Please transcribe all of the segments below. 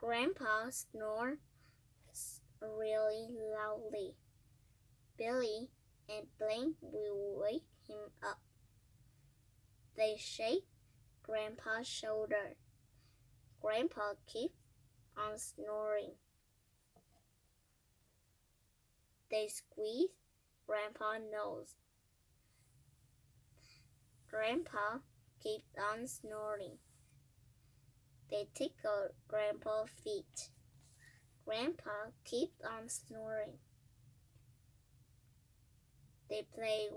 Grandpa snores really loudly. Billy and Blink will wake him up. They shake Grandpa's shoulder. Grandpa keeps on snoring. They squeeze Grandpa's nose. Grandpa keeps on snoring. They tickle Grandpa's feet. Grandpa keeps on snoring. They play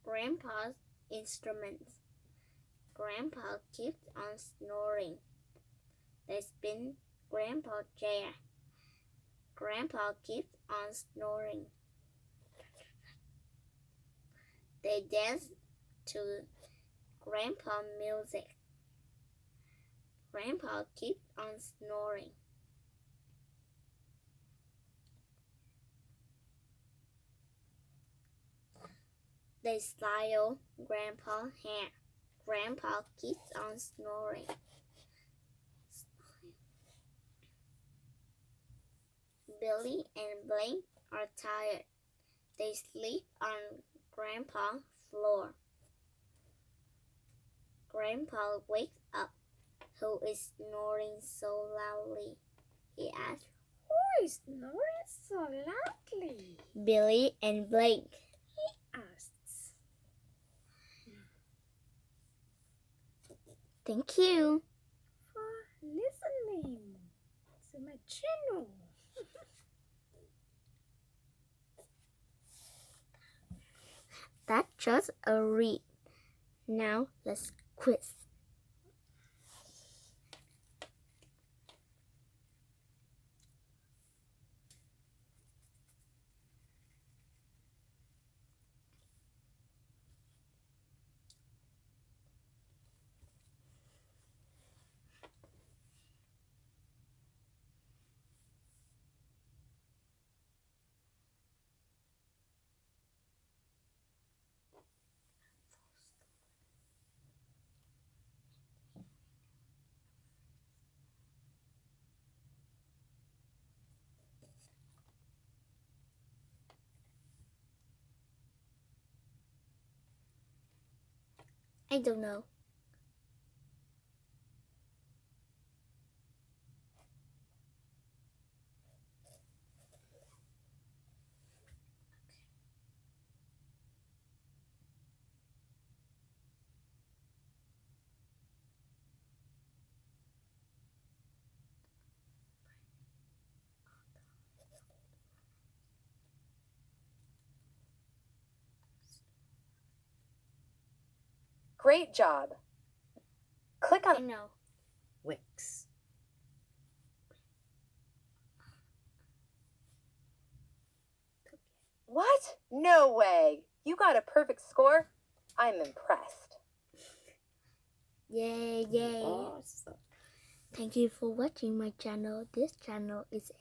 Grandpa's instruments. Grandpa keeps on snoring. They spin Grandpa's chair. Grandpa keeps on snoring. They dance to Grandpa's music. Grandpa keeps on snoring. They style Grandpa's hair. Grandpa keeps on snoring. Billy and Blink are tired. They sleep on Grandpa's floor. Grandpa wakes up. Who is snoring so loudly? He asks. Who is snoring so loudly? Billy and Blink. He asks. Thank you for listening to my channel. That's just a read. Now let's quiz. I don't know. Great job. Click on I know. Wicks. What? No way. You got a perfect score? I'm impressed. Yay, yay. Awesome. Thank you for watching my channel. This channel is